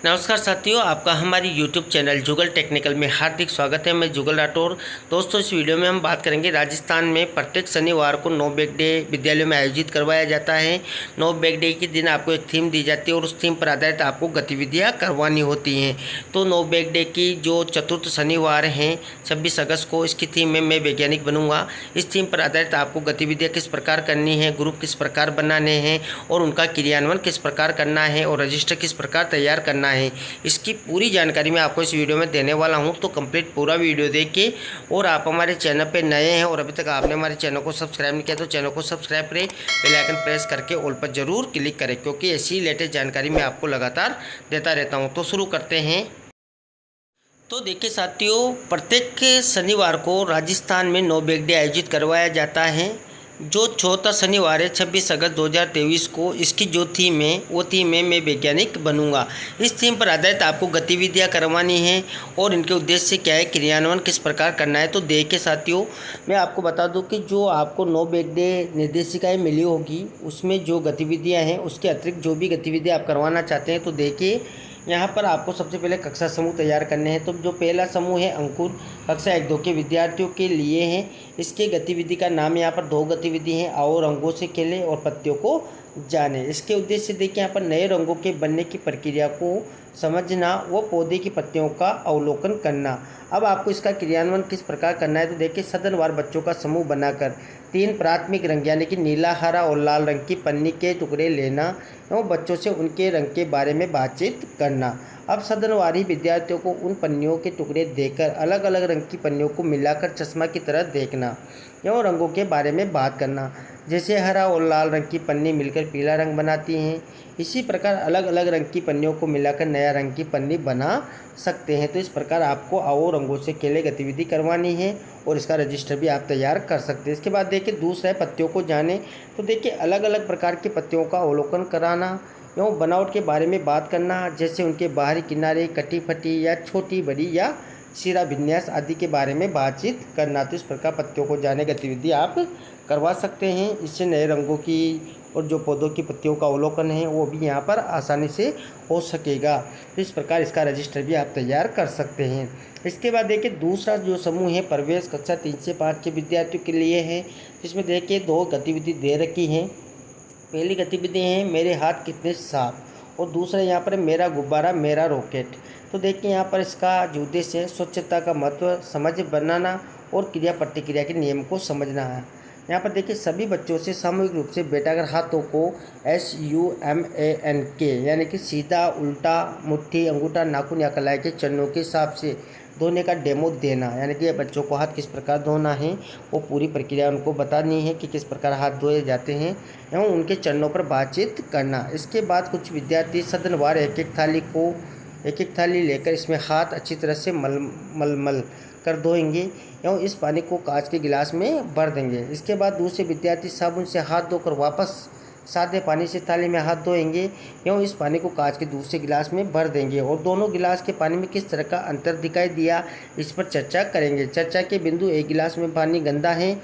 नमस्कार साथियों, आपका हमारी YouTube चैनल जुगल टेक्निकल में हार्दिक स्वागत है। मैं जुगल राठौर। दोस्तों, इस वीडियो में हम बात करेंगे राजस्थान में प्रत्येक शनिवार को नो बैग डे विद्यालयों में आयोजित करवाया जाता है। नो बैग डे के दिन आपको एक थीम दी जाती है और उस थीम पर आधारित आपको गतिविधियाँ करवानी होती हैं। तो नो बैग डे की जो चतुर्थ शनिवार हैं 26 अगस्त को, इसकी थीम में मैं वैज्ञानिक बनूँगा। इस थीम पर आधारित आपको गतिविधियाँ किस प्रकार करनी है, ग्रुप किस प्रकार बनाने हैं और उनका क्रियान्वयन किस प्रकार करना है और रजिस्टर किस प्रकार तैयार करना है, इसकी पूरी जानकारी मैं आपको इस वीडियो में देने वाला हूं। तो कंप्लीट पूरा वीडियो देखिए। और आप हमारे चैनल पे नए हैं और अभी तक आपने हमारे चैनल को सब्सक्राइब नहीं किया तो चैनल को सब्सक्राइब करें, बेल आइकन प्रेस करके ऑल पर जरूर क्लिक करें, क्योंकि ऐसी लेटेस्ट जानकारी मैं आपको लगातार देता रहता हूँ। तो शुरू करते हैं। तो देखिए साथियों, प्रत्येक शनिवार को राजस्थान में नो बैग डे आयोजित करवाया जाता है। जो चौथा शनिवार है 26 अगस्त 2023 को, इसकी जो थीम है वो थीम है मैं वैज्ञानिक बनूंगा। इस थीम पर आधारित आपको गतिविधियां करवानी हैं और इनके उद्देश्य क्या है, क्रियान्वयन किस प्रकार करना है। तो देखिए साथियों, मैं आपको बता दूं कि जो आपको नो बैग डे निर्देशिकाएँ मिली होगी उसमें जो गतिविधियाँ हैं उसके अतिरिक्त जो भी गतिविधियाँ आप करवाना चाहते हैं, तो देखिए यहाँ पर आपको सबसे पहले कक्षा समूह तैयार करने हैं। तो जो पहला समूह है अंकुर, कक्षा 1-2 के विद्यार्थियों के लिए है। इसके गतिविधि का नाम यहाँ पर 2 गतिविधि हैं, आओ रंगों से खेलें और पत्तियों को जाने। इसके उद्देश्य देखिए यहाँ पर नए रंगों के बनने की प्रक्रिया को समझना व पौधे की पत्तियों का अवलोकन करना। अब आपको इसका क्रियान्वयन किस प्रकार करना है, तो देखिए सदनवार बच्चों का समूह बनाकर 3 प्राथमिक रंग यानी कि नीला, हरा और लाल रंग की पन्नी के टुकड़े लेना एवं बच्चों से उनके रंग के बारे में बातचीत करना। अब सदनवारी विद्यार्थियों को उन पन्नियों के टुकड़े देकर अलग अलग रंग की पन्नियों को मिलाकर चश्मा की तरह देखना एवं रंगों के बारे में बात करना। जैसे हरा और लाल रंग की पन्नी मिलकर पीला रंग बनाती हैं, इसी प्रकार अलग अलग रंग की पन्नियों को मिलाकर नया रंग की पन्नी बना सकते हैं। तो इस प्रकार आपको आओ रंगों से खेले गतिविधि करवानी है और इसका रजिस्टर भी आप तैयार कर सकते हैं। इसके बाद देखिए दूसरा है पत्तियों को जाने। तो देखिए अलग अलग प्रकार की पत्तियों का अवलोकन कराना एवं बनावट के बारे में बात करना, जैसे उनके बाहरी किनारे, कटी फटी या छोटी बड़ी या शिरा विन्यास आदि के बारे में बातचीत करना। तो इस प्रकार पत्तियों को जाने गतिविधि आप करवा सकते हैं। इससे नए रंगों की और जो पौधों की पत्तियों का अवलोकन है वो भी यहाँ पर आसानी से हो सकेगा। तो इस प्रकार इसका रजिस्टर भी आप तैयार कर सकते हैं। इसके बाद देखिए दूसरा जो समूह है प्रवेश कक्षा 3 से 5 के विद्यार्थियों के लिए है, जिसमें देखिए 2 गतिविधि दे रखी हैं। पहली गतिविधि है मेरे हाथ कितने साफ और दूसरा यहाँ पर मेरा गुब्बारा मेरा रॉकेट। तो देखिए यहाँ पर इसका जो उद्देश्य है स्वच्छता का महत्व समझ बनाना और क्रिया प्रतिक्रिया के नियम को समझना है। यहाँ पर देखिए सभी बच्चों से सामूहिक रूप से बैठाकर हाथों को SUMANK यानी कि सीधा, उल्टा, मुट्ठी, अंगूठा, नाखून या कलाई के चरणों के हिसाब से धोने का डेमो देना। यानी कि बच्चों को हाथ किस प्रकार धोना है वो पूरी प्रक्रिया उनको बतानी है कि किस प्रकार हाथ धोए जाते हैं एवं उनके चरणों पर बातचीत करना। इसके बाद कुछ विद्यार्थी सदनवार एक एक थाली लेकर इसमें हाथ अच्छी तरह से मल कर धोएंगे एवं इस पानी को कांच के गिलास में भर देंगे। इसके बाद दूसरे विद्यार्थी साबुन से हाथ धोकर वापस सादे पानी से थाली में हाथ धोएंगे एवं इस पानी को कांच के दूसरे गिलास में भर देंगे और दोनों गिलास के पानी में किस तरह का अंतर दिखाई दिया इस पर चर्चा करेंगे। चर्चा के बिंदु, एक गिलास में पानी गंदा है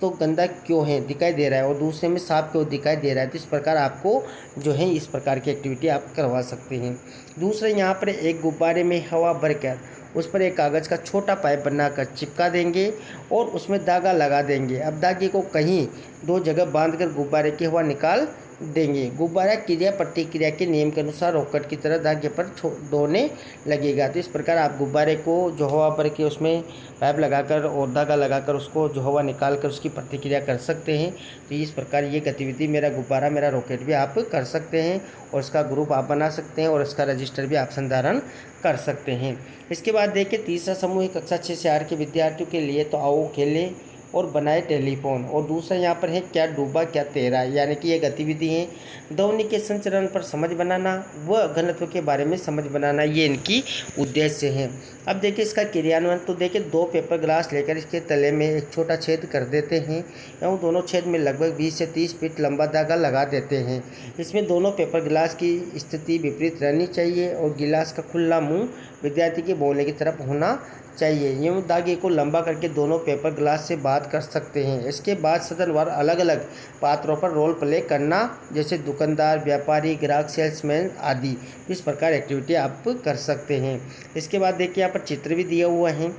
तो गंदा क्यों है दिखाई दे रहा है और दूसरे में साफ क्यों दिखाई दे रहा है। तो इस प्रकार आपको जो है इस प्रकार की एक्टिविटी आप करवा सकते हैं। दूसरे यहाँ पर एक गुब्बारे में हवा भरकर उस पर एक कागज़ का छोटा पाइप बनाकर चिपका देंगे और उसमें धागा लगा देंगे। अब धागे को कहीं 2 जगह बांधकर गुब्बारे की हवा निकाल देंगे। गुब्बारा क्रिया प्रतिक्रिया के नियम के अनुसार रॉकेट की तरह धागे पर दौड़ने लगेगा। तो इस प्रकार आप गुब्बारे को जो हवा भर के उसमें पाइप लगाकर और धागा लगाकर उसको जो हवा निकाल कर उसकी प्रतिक्रिया कर सकते हैं। तो इस प्रकार ये गतिविधि मेरा गुब्बारा मेरा रॉकेट भी आप कर सकते हैं और इसका ग्रुप आप बना सकते हैं और इसका रजिस्टर भी आप संधारण कर सकते हैं। इसके बाद देखिए तीसरा समूह कक्षा 6 से 8 के विद्यार्थियों के लिए, तो आओ खेलें और बनाए टेलीफोन। और दूसरा यहाँ पर है क्या डूबा क्या तैरा, यानी कि ये गतिविधि है ध्वनि के संचरण पर समझ बनाना व घनत्व के बारे में समझ बनाना, ये इनकी उद्देश्य है। अब देखिए इसका क्रियान्वयन, तो देखिए 2 पेपर ग्लास लेकर इसके तले में एक छोटा छेद कर देते हैं एवं दोनों छेद में लगभग 20 से 30 फीट लंबा धागा लगा देते हैं। इसमें दोनों पेपर गिलास की स्थिति विपरीत रहनी चाहिए और गिलास का खुला मुंह विद्यार्थी के बोले की तरफ होना चाहिए। यूँ धागे को लंबा करके दोनों पेपर ग्लास से बात कर सकते हैं। इसके बाद सदनवार अलग अलग पात्रों पर रोल प्ले करना, जैसे दुकानदार, व्यापारी, ग्राहक, सेल्समैन आदि। इस प्रकार एक्टिविटी आप कर सकते हैं। इसके बाद देखिए यहाँ पर चित्र भी दिया हुआ है।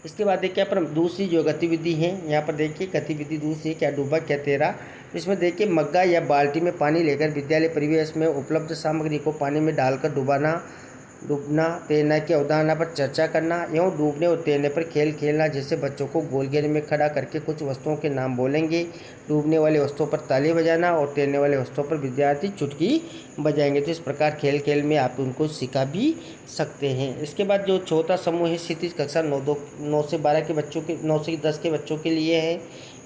इसके बाद देखिए यहाँ पर दूसरी जो गतिविधि है, यहाँ पर देखिए गतिविधि दूसरी, क्या डूबा क्या तैरा। इसमें देखिए मग्गा या बाल्टी में पानी लेकर विद्यालय परिवेश में उपलब्ध सामग्री को पानी में डालकर डूबना तैरना की अवधारणा पर चर्चा करना एवं डूबने और तैरने पर खेल खेलना, जैसे बच्चों को गोल घेरे में खड़ा करके कुछ वस्तुओं के नाम बोलेंगे, डूबने वाली वस्तुओं पर ताली बजाना और तैरने वाली वस्तुओं पर विद्यार्थी चुटकी बजाएंगे। तो इस प्रकार खेल खेल में आप उनको सिखा भी सकते हैं। इसके बाद जो चौथा समूह है क्षितिज कक्षा 9 से 12 के बच्चों के 9 से 10 के बच्चों के लिए है।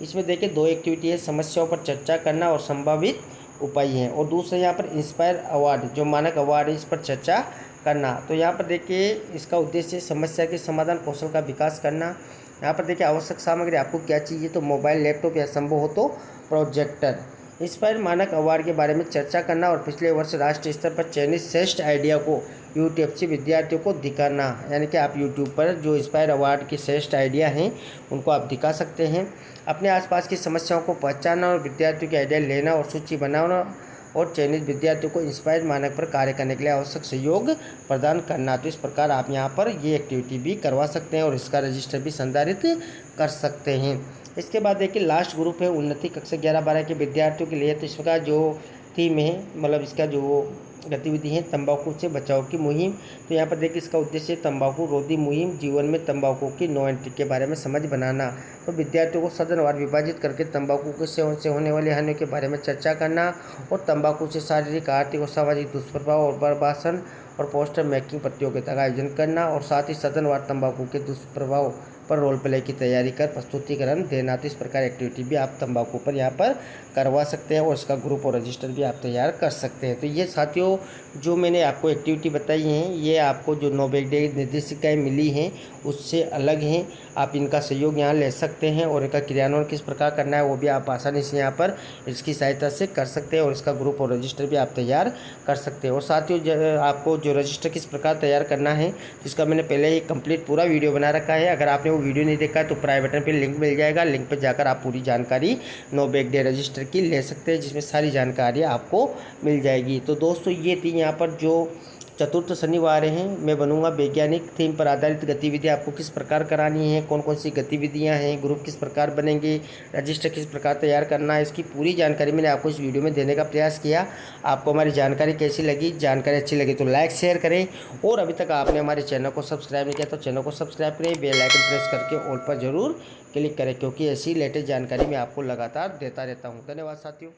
इसमें देखिए 2 एक्टिविटी है, समस्याओं पर चर्चा करना और संभावित उपाय हैं, और दूसरा यहाँ पर इंस्पायर अवार्ड, जो मानक अवार्ड है, इस पर चर्चा करना। तो यहाँ पर देखिए इसका उद्देश्य समस्या के समाधान कौशल का विकास करना। यहाँ पर देखिए आवश्यक सामग्री आपको क्या चाहिए, तो मोबाइल, लैपटॉप या संभव हो तो प्रोजेक्टर। इंस्पायर मानक अवार्ड के बारे में चर्चा करना और पिछले वर्ष राष्ट्रीय स्तर पर चयनित श्रेष्ठ आइडिया को यूट्यूब से विद्यार्थियों को दिखाना, यानी कि आप यूट्यूब पर जो इंस्पायर अवार्ड के श्रेष्ठ आइडिया हैं उनको आप दिखा सकते हैं। अपने आसपास की समस्याओं को पहचानना और विद्यार्थियों के आइडिया लेना और सूची बनाना और चयनित विद्यार्थियों को इंस्पायर मानक पर कार्य करने के लिए आवश्यक सहयोग प्रदान करना। तो इस प्रकार आप यहाँ पर ये एक्टिविटी भी करवा सकते हैं और इसका रजिस्टर भी संधारित कर सकते हैं। इसके बाद देखिए लास्ट ग्रुप है उन्नति कक्षा 11-12 के विद्यार्थियों के लिए। तो इसका जो थीम है, मतलब इसका जो गतिविधि है तंबाकू से बचाव की मुहिम। तो यहाँ पर देखिए इसका उद्देश्य तंबाकू रोधी मुहिम, जीवन में तंबाकू की नो एंट्री के बारे में समझ बनाना। तो विद्यार्थियों को सदनवार विभाजित करके तंबाकू के सेवन से होने वाली हानियों के बारे में चर्चा करना और तंबाकू से शारीरिक, आर्थिक और सामाजिक दुष्प्रभाव और भाषण और पोस्टर मेकिंग प्रतियोगिता का आयोजन करना, और साथ ही सदनवार तंबाकू के दुष्प्रभाव पर रोल प्ले की तैयारी कर प्रस्तुतिकरण देना। तो इस प्रकार एक्टिविटी भी आप तंबाकू पर यहाँ पर करवा सकते हैं और इसका ग्रुप और रजिस्टर भी आप तैयार कर सकते हैं। तो ये साथियों जो मैंने आपको एक्टिविटी बताई हैं, ये आपको जो नो बैग डे निर्देशिकाएँ मिली हैं उससे अलग हैं। आप इनका सहयोग यहाँ ले सकते हैं और इनका क्रियान्वयन किस प्रकार करना है वो भी आप आसानी से यहाँ पर इसकी सहायता से कर सकते हैं और इसका ग्रुप और रजिस्टर भी आप तैयार कर सकते हैं। और साथियों आपको जो रजिस्टर किस प्रकार तैयार करना है जिसका मैंने पहले ही कंप्लीट पूरा वीडियो बना रखा है। अगर आपने वो वीडियो नहीं देखा है तो प्राइवेट बटन पर लिंक मिल जाएगा, लिंक पर जाकर आप पूरी जानकारी नो बैग डे रजिस्टर की ले सकते हैं, जिसमें सारी जानकारी आपको मिल जाएगी। तो दोस्तों ये थी यहाँ पर जो चतुर्थ शनिवार हैं, मैं बनूंगा वैज्ञानिक थीम पर आधारित गतिविधि आपको किस प्रकार करानी है, कौन कौन सी गतिविधियां हैं, ग्रुप किस प्रकार बनेंगे, रजिस्टर किस प्रकार तैयार करना है, इसकी पूरी जानकारी मैंने आपको इस वीडियो में देने का प्रयास किया। आपको हमारी जानकारी कैसी लगी? जानकारी अच्छी लगी तो लाइक शेयर करें, और अभी तक आपने हमारे चैनल को सब्सक्राइब नहीं किया तो चैनल को सब्सक्राइब करें, बेल आइकन प्रेस करके ऑल पर जरूर क्लिक करें, क्योंकि ऐसी लेटेस्ट जानकारी मैं आपको लगातार देता रहता हूँ। धन्यवाद साथियों।